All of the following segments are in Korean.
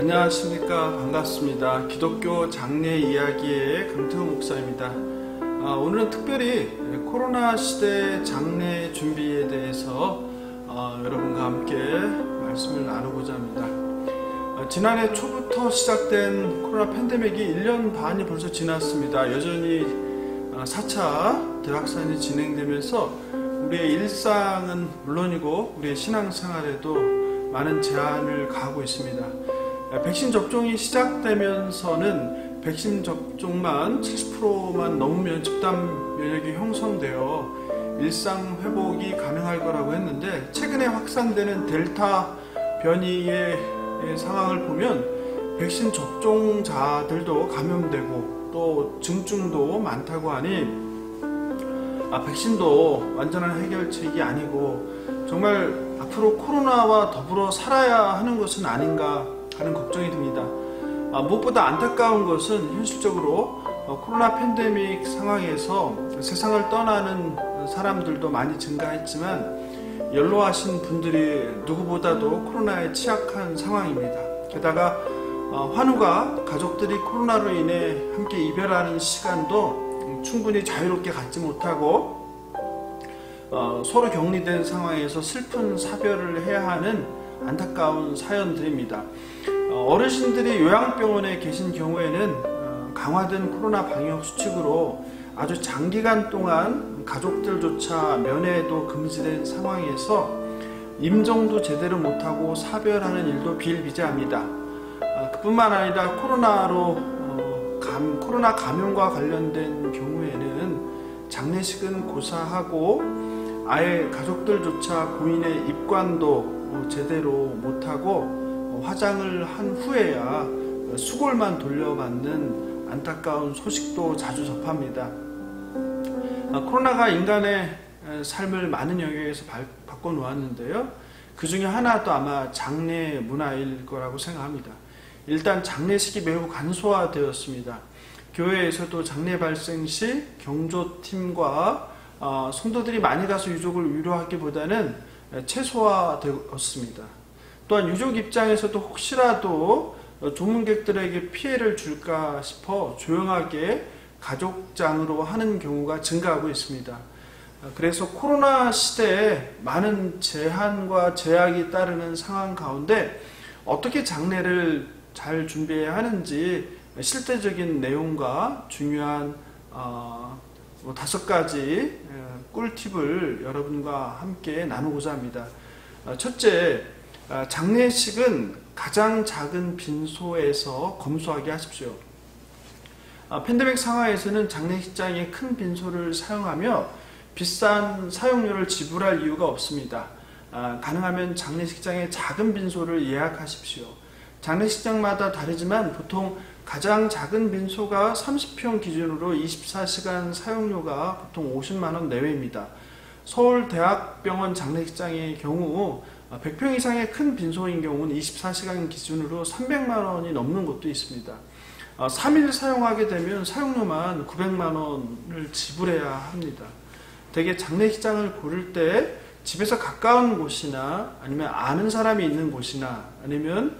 안녕하십니까. 반갑습니다. 기독교 장례 이야기의 금태호 목사입니다. 오늘은 특별히 코로나 시대 장례 준비에 대해서 여러분과 함께 말씀을 나누고자 합니다. 지난해 초부터 시작된 코로나 팬데믹이 1년 반이 벌써 지났습니다. 여전히 4차 대확산이 진행되면서 우리의 일상은 물론이고 우리의 신앙생활에도 많은 제한을 가하고 있습니다. 백신 접종이 시작되면서는 백신 접종만 70%만 넘으면 집단 면역이 형성되어 일상 회복이 가능할 거라고 했는데, 최근에 확산되는 델타 변이의 상황을 보면 백신 접종자들도 감염되고 또 증증도 많다고 하니 백신도 완전한 해결책이 아니고 정말 앞으로 코로나와 더불어 살아야 하는 것은 아닌가 하는 걱정이 듭니다. 무엇보다 안타까운 것은 현실적으로 코로나 팬데믹 상황에서 세상을 떠나는 사람들도 많이 증가했지만 연로하신 분들이 누구보다도 코로나에 취약한 상황입니다. 게다가 환우가 가족들이 코로나로 인해 함께 이별하는 시간도 충분히 자유롭게 갖지 못하고 서로 격리된 상황에서 슬픈 사별을 해야 하는 안타까운 사연들입니다. 어르신들이 요양병원에 계신 경우에는 강화된 코로나 방역 수칙으로 아주 장기간 동안 가족들조차 면회도 금지된 상황에서 임종도 제대로 못하고 사별하는 일도 비일비재합니다. 그뿐만 아니라 코로나 감염과 관련된 경우에는 장례식은 고사하고 아예 가족들조차 고인의 입관도 제대로 못하고 화장을 한 후에야 수골만 돌려받는 안타까운 소식도 자주 접합니다. 코로나가 인간의 삶을 많은 영역에서 바꿔놓았는데요. 그 중에 하나도 아마 장례 문화일 거라고 생각합니다. 일단 장례식이 매우 간소화되었습니다. 교회에서도 장례 발생 시 경조팀과 성도들이 많이 가서 유족을 위로하기보다는 최소화되었습니다. 또한 유족 입장에서도 혹시라도 조문객들에게 피해를 줄까 싶어 조용하게 가족장으로 하는 경우가 증가하고 있습니다. 그래서 코로나 시대에 많은 제한과 제약이 따르는 상황 가운데 어떻게 장례를 잘 준비해야 하는지 실제적인 내용과 중요한 5가지 꿀팁을 여러분과 함께 나누고자 합니다. 첫째, 장례식은 가장 작은 빈소에서 검소하게 하십시오. 팬데믹 상황에서는 장례식장에 큰 빈소를 사용하며 비싼 사용료를 지불할 이유가 없습니다. 가능하면 장례식장에 작은 빈소를 예약하십시오. 장례식장마다 다르지만 보통 가장 작은 빈소가 30평 기준으로 24시간 사용료가 보통 50만 원 내외입니다. 서울대학병원 장례식장의 경우 100평 이상의 큰 빈소인 경우는 24시간 기준으로 300만 원이 넘는 곳도 있습니다. 3일 사용하게 되면 사용료만 900만 원을 지불해야 합니다. 대개 장례식장을 고를 때 집에서 가까운 곳이나 아니면 아는 사람이 있는 곳이나 아니면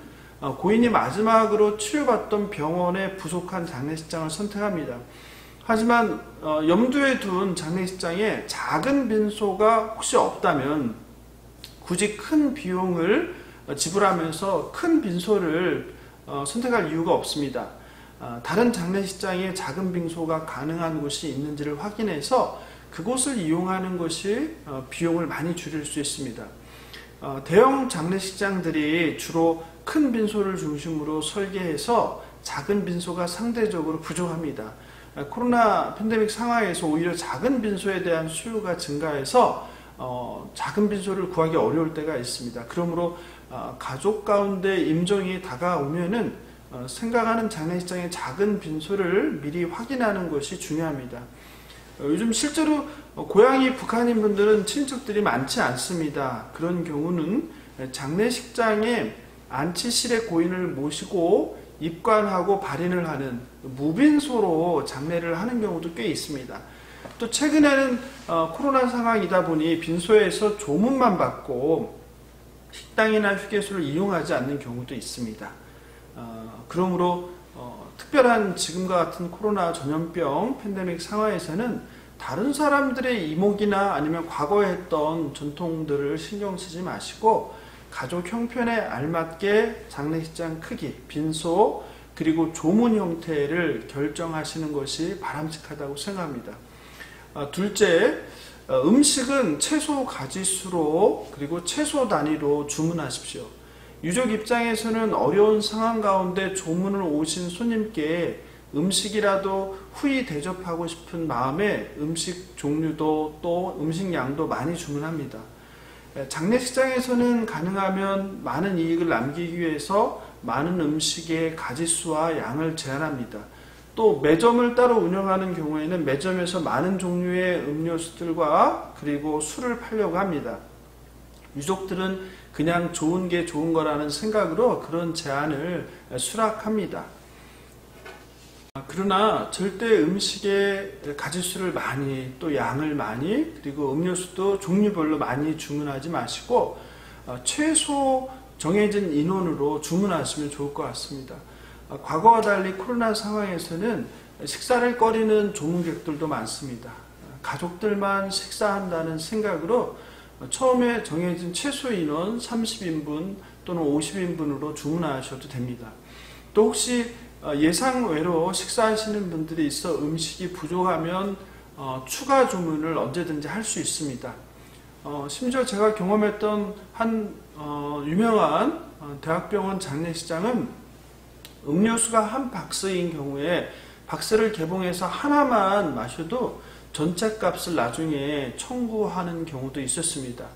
고인이 마지막으로 치료받던 병원에 부속한 장례식장을 선택합니다. 하지만 염두에 둔 장례식장에 작은 빈소가 혹시 없다면 굳이 큰 비용을 지불하면서 큰 빈소를 선택할 이유가 없습니다. 다른 장례식장에 작은 빈소가 가능한 곳이 있는지를 확인해서 그곳을 이용하는 것이 비용을 많이 줄일 수 있습니다. 대형 장례식장들이 주로 큰 빈소를 중심으로 설계해서 작은 빈소가 상대적으로 부족합니다. 코로나 팬데믹 상황에서 오히려 작은 빈소에 대한 수요가 증가해서 작은 빈소를 구하기 어려울 때가 있습니다. 그러므로 가족 가운데 임종이 다가오면은 생각하는 장례식장의 작은 빈소를 미리 확인하는 것이 중요합니다. 요즘 실제로 고향이 북한인 분들은 친척들이 많지 않습니다. 그런 경우는 장례식장에 안치실에 고인을 모시고 입관하고 발인을 하는 무빈소로 장례를 하는 경우도 꽤 있습니다. 또 최근에는 코로나 상황이다 보니 빈소에서 조문만 받고 식당이나 휴게소를 이용하지 않는 경우도 있습니다. 그러므로 특별한 지금과 같은 코로나 전염병 팬데믹 상황에서는 다른 사람들의 이목이나 아니면 과거에 했던 전통들을 신경 쓰지 마시고 가족 형편에 알맞게 장례식장 크기, 빈소, 그리고 조문 형태를 결정하시는 것이 바람직하다고 생각합니다. 둘째, 음식은 채소 가짓수로 그리고 채소 단위로 주문하십시오. 유족 입장에서는 어려운 상황 가운데 조문을 오신 손님께 음식이라도 후히 대접하고 싶은 마음에 음식 종류도 또 음식량도 많이 주문합니다. 장례식장에서는 가능하면 많은 이익을 남기기 위해서 많은 음식의 가짓수와 양을 제한합니다. 또 매점을 따로 운영하는 경우에는 매점에서 많은 종류의 음료수들과 그리고 술을 팔려고 합니다. 유족들은 그냥 좋은 게 좋은 거라는 생각으로 그런 제한을 수락합니다. 그러나 절대 음식의 가짓수를 많이 또 양을 많이 그리고 음료수도 종류별로 많이 주문하지 마시고 최소 정해진 인원으로 주문하시면 좋을 것 같습니다. 과거와 달리 코로나 상황에서는 식사를 꺼리는 조문객들도 많습니다. 가족들만 식사한다는 생각으로 처음에 정해진 최소 인원 30인분 또는 50인분으로 주문하셔도 됩니다. 또 혹시 예상외로 식사하시는 분들이 있어 음식이 부족하면 추가 주문을 언제든지 할 수 있습니다. 심지어 제가 경험했던 한 유명한 대학병원 장례식장은 음료수가 한 박스인 경우에 박스를 개봉해서 하나만 마셔도 전체 값을 나중에 청구하는 경우도 있었습니다.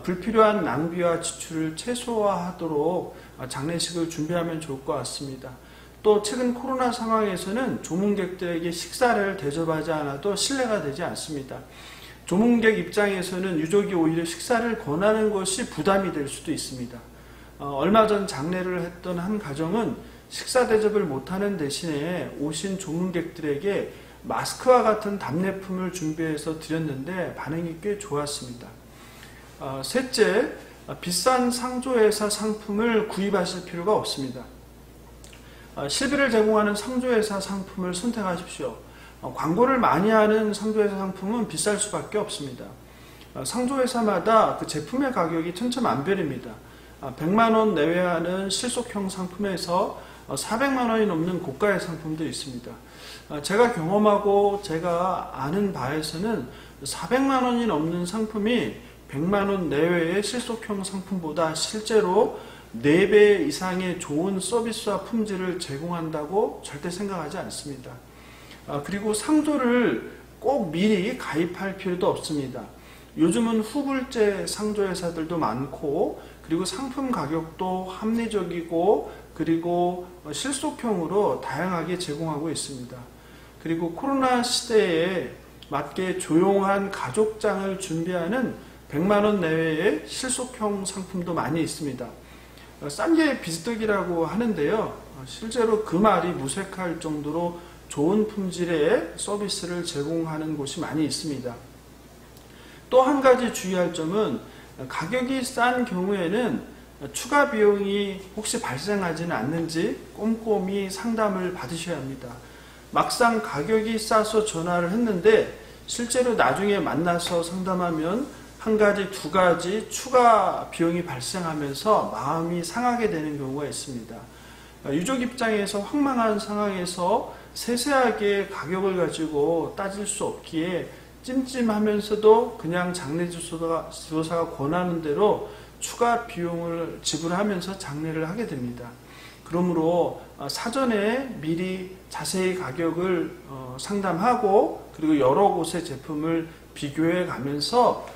불필요한 낭비와 지출을 최소화하도록 장례식을 준비하면 좋을 것 같습니다. 또 최근 코로나 상황에서는 조문객들에게 식사를 대접하지 않아도 신뢰가 되지 않습니다. 조문객 입장에서는 유족이 오히려 식사를 권하는 것이 부담이 될 수도 있습니다. 얼마 전 장례를 했던 한 가정은 식사 대접을 못하는 대신에 오신 조문객들에게 마스크와 같은 답례품을 준비해서 드렸는데 반응이 꽤 좋았습니다. 셋째, 비싼 상조회사 상품을 구입하실 필요가 없습니다. 실비를 제공하는 상조회사 상품을 선택하십시오. 광고를 많이 하는 상조회사 상품은 비쌀 수밖에 없습니다. 상조회사마다 그 제품의 가격이 천차만별입니다. 100만원 내외하는 실속형 상품에서 400만원이 넘는 고가의 상품도 있습니다. 제가 경험하고 제가 아는 바에서는 400만원이 넘는 상품이 100만원 내외의 실속형 상품보다 실제로 4배 이상의 좋은 서비스와 품질을 제공한다고 절대 생각하지 않습니다. 그리고 상조를 꼭 미리 가입할 필요도 없습니다. 요즘은 후불제 상조회사들도 많고 그리고 상품 가격도 합리적이고 그리고 실속형으로 다양하게 제공하고 있습니다. 그리고 코로나 시대에 맞게 조용한 가족장을 준비하는 100만원 내외의 실속형 상품도 많이 있습니다. 싼 게 비스덕이라고 하는데요. 실제로 그 말이 무색할 정도로 좋은 품질의 서비스를 제공하는 곳이 많이 있습니다. 또 한 가지 주의할 점은 가격이 싼 경우에는 추가 비용이 혹시 발생하지는 않는지 꼼꼼히 상담을 받으셔야 합니다. 막상 가격이 싸서 전화를 했는데 실제로 나중에 만나서 상담하면 한 가지, 두 가지 추가 비용이 발생하면서 마음이 상하게 되는 경우가 있습니다. 유족 입장에서 황망한 상황에서 세세하게 가격을 가지고 따질 수 없기에 찜찜하면서도 그냥 장례지도사가 권하는 대로 추가 비용을 지불하면서 장례를 하게 됩니다. 그러므로 사전에 미리 자세히 가격을 상담하고 그리고 여러 곳의 제품을 비교해 가면서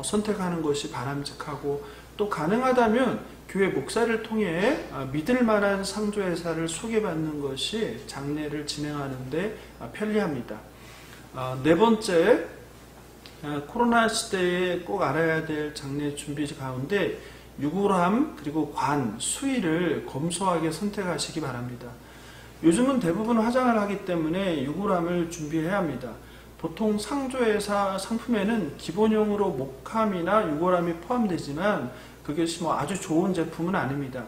선택하는 것이 바람직하고 또 가능하다면 교회 목사를 통해 믿을 만한 상조회사를 소개받는 것이 장례를 진행하는 데 편리합니다. 네 번째, 코로나 시대에 꼭 알아야 될 장례 준비 가운데 유골함 그리고 관, 수의를 검소하게 선택하시기 바랍니다. 요즘은 대부분 화장을 하기 때문에 유골함을 준비해야 합니다. 보통 상조회사 상품에는 기본형으로 목함이나 유골함이 포함되지만 그것이 아주 좋은 제품은 아닙니다.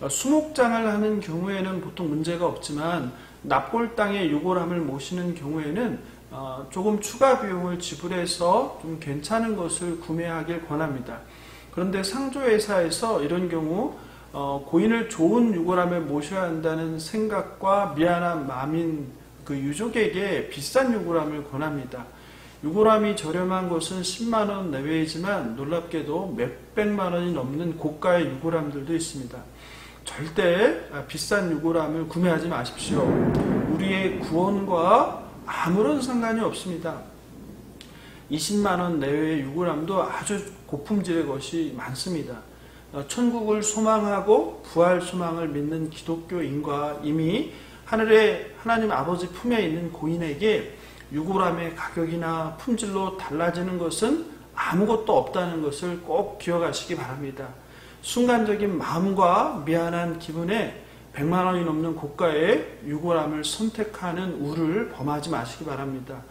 수목장을 하는 경우에는 보통 문제가 없지만 납골 땅에 유골함을 모시는 경우에는 조금 추가 비용을 지불해서 좀 괜찮은 것을 구매하길 권합니다. 그런데 상조회사에서 이런 경우 고인을 좋은 유골함에 모셔야 한다는 생각과 미안한 마음인 그 유족에게 비싼 유골함을 권합니다. 유골함이 저렴한 것은 10만원 내외이지만 놀랍게도 몇백만원이 넘는 고가의 유골함들도 있습니다. 절대 비싼 유골함을 구매하지 마십시오. 우리의 구원과 아무런 상관이 없습니다. 20만원 내외의 유골함도 아주 고품질의 것이 많습니다. 천국을 소망하고 부활 소망을 믿는 기독교인과 이미 하늘의 하나님 아버지 품에 있는 고인에게 유골함의 가격이나 품질로 달라지는 것은 아무것도 없다는 것을 꼭 기억하시기 바랍니다. 순간적인 마음과 미안한 기분에 100만원이 넘는 고가의 유골함을 선택하는 우를 범하지 마시기 바랍니다.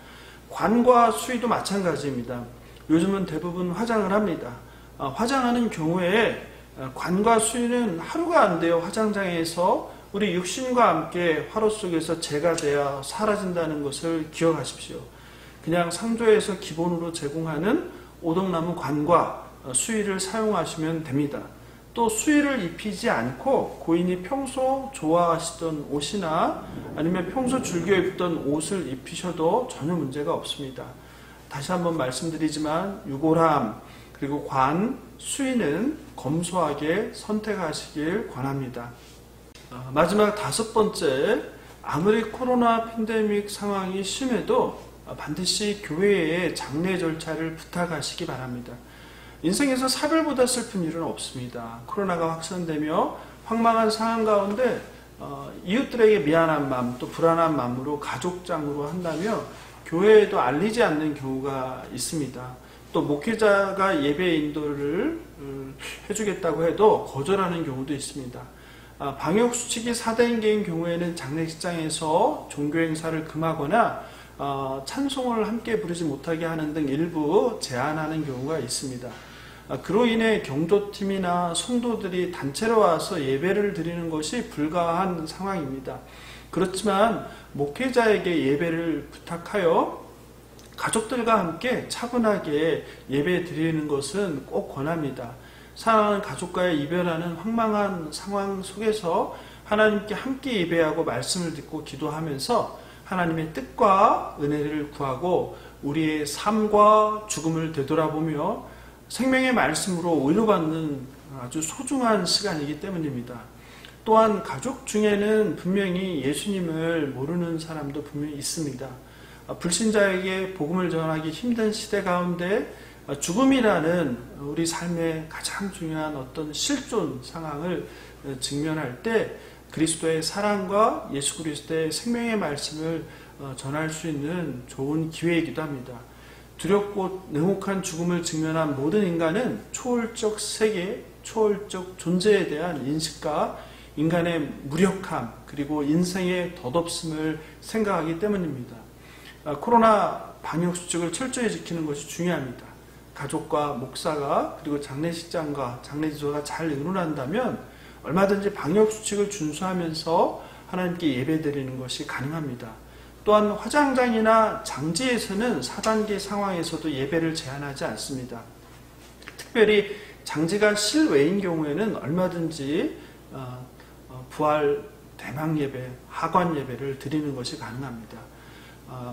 관과 수의도 마찬가지입니다. 요즘은 대부분 화장을 합니다. 화장하는 경우에 관과 수의는 하루가 안 돼요. 화장장에서 우리 육신과 함께 화로 속에서 재가 되어 사라진다는 것을 기억하십시오. 그냥 상조에서 기본으로 제공하는 오덕나무 관과 수의를 사용하시면 됩니다. 또 수의를 입히지 않고 고인이 평소 좋아하시던 옷이나 아니면 평소 즐겨 입던 옷을 입히셔도 전혀 문제가 없습니다. 다시 한번 말씀드리지만 유골함 그리고 관, 수의는 검소하게 선택하시길 권합니다. 마지막 5번째, 아무리 코로나 팬데믹 상황이 심해도 반드시 교회의 장례 절차를 부탁하시기 바랍니다. 인생에서 사별보다 슬픈 일은 없습니다. 코로나가 확산되며 황망한 상황 가운데 이웃들에게 미안한 마음 또 불안한 마음으로 가족장으로 한다며 교회에도 알리지 않는 경우가 있습니다. 또 목회자가 예배 인도를 해주겠다고 해도 거절하는 경우도 있습니다. 방역수칙이 4대인계인 경우에는 장례식장에서 종교행사를 금하거나 찬송을 함께 부르지 못하게 하는 등 일부 제한하는 경우가 있습니다. 그로 인해 경조팀이나 성도들이 단체로 와서 예배를 드리는 것이 불가한 상황입니다. 그렇지만 목회자에게 예배를 부탁하여 가족들과 함께 차분하게 예배 드리는 것은 꼭 권합니다. 사랑하는 가족과의 이별하는 황망한 상황 속에서 하나님께 함께 예배하고 말씀을 듣고 기도하면서 하나님의 뜻과 은혜를 구하고 우리의 삶과 죽음을 되돌아보며 생명의 말씀으로 위로받는 아주 소중한 시간이기 때문입니다. 또한 가족 중에는 분명히 예수님을 모르는 사람도 분명히 있습니다. 불신자에게 복음을 전하기 힘든 시대 가운데 죽음이라는 우리 삶의 가장 중요한 어떤 실존 상황을 직면할 때 그리스도의 사랑과 예수 그리스도의 생명의 말씀을 전할 수 있는 좋은 기회이기도 합니다. 두렵고 냉혹한 죽음을 직면한 모든 인간은 초월적 세계, 초월적 존재에 대한 인식과 인간의 무력함 그리고 인생의 덧없음을 생각하기 때문입니다. 코로나 방역수칙을 철저히 지키는 것이 중요합니다. 가족과 목사가 그리고 장례식장과 장례지도가 잘 의논한다면 얼마든지 방역수칙을 준수하면서 하나님께 예배드리는 것이 가능합니다. 또한 화장장이나 장지에서는 4단계 상황에서도 예배를 제한하지 않습니다. 특별히 장지가 실외인 경우에는 얼마든지 부활 대망 예배, 하관 예배를 드리는 것이 가능합니다.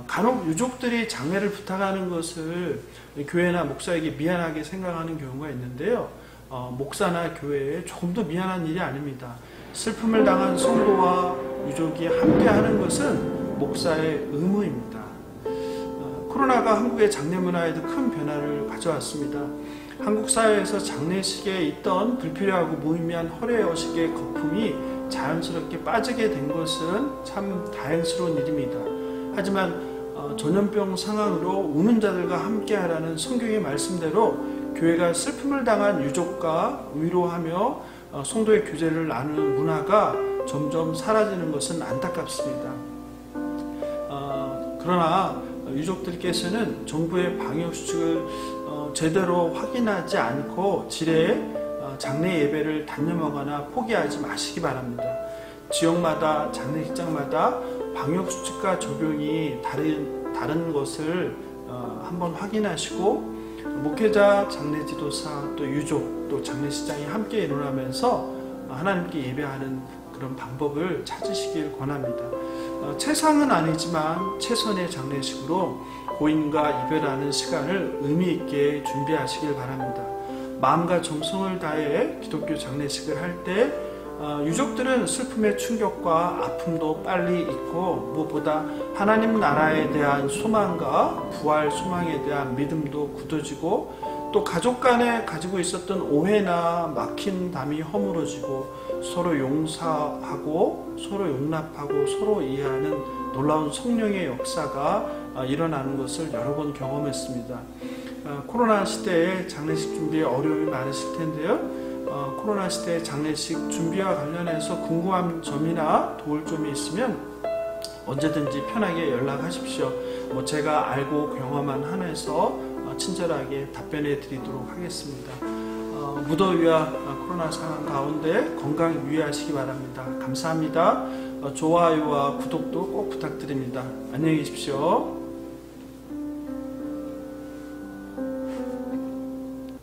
간혹 유족들이 장례를 부탁하는 것을 교회나 목사에게 미안하게 생각하는 경우가 있는데요. 목사나 교회에 조금 더 미안한 일이 아닙니다. 슬픔을 당한 성도와 유족이 함께하는 것은 목사의 의무입니다. 코로나가 한국의 장례 문화에도 큰 변화를 가져왔습니다. 한국 사회에서 장례식에 있던 불필요하고 무의미한 허례허식의 거품이 자연스럽게 빠지게 된 것은 참 다행스러운 일입니다. 하지만 전염병 상황으로 우는 자들과 함께하라는 성경의 말씀대로 교회가 슬픔을 당한 유족과 위로하며 성도의 교제를 나누는 문화가 점점 사라지는 것은 안타깝습니다. 그러나 유족들께서는 정부의 방역수칙을 제대로 확인하지 않고 지레 장례 예배를 단념하거나 포기하지 마시기 바랍니다. 지역마다 장례식장마다 방역수칙과 적용이 다른 것을 한번 확인하시고, 목회자, 장례지도사, 또 유족, 또 장례식장이 함께 일어나면서 하나님께 예배하는 그런 방법을 찾으시길 권합니다. 최상은 아니지만 최선의 장례식으로 고인과 이별하는 시간을 의미 있게 준비하시길 바랍니다. 마음과 정성을 다해 기독교 장례식을 할 때 유족들은 슬픔의 충격과 아픔도 빨리 잊고, 무엇보다 하나님 나라에 대한 소망과 부활 소망에 대한 믿음도 굳어지고, 또 가족 간에 가지고 있었던 오해나 막힌 담이 허물어지고, 서로 용서하고 서로 용납하고 서로 이해하는 놀라운 성령의 역사가 일어나는 것을 여러 번 경험했습니다. 코로나 시대에 장례식 준비에 어려움이 많으실 텐데요. 코로나 시대 장례식 준비와 관련해서 궁금한 점이나 도울 점이 있으면 언제든지 편하게 연락하십시오. 제가 알고 경험한 한에서 친절하게 답변해 드리도록 하겠습니다. 무더위와 코로나 상황 가운데 건강 유의하시기 바랍니다. 감사합니다. 좋아요와 구독도 꼭 부탁드립니다. 안녕히 계십시오.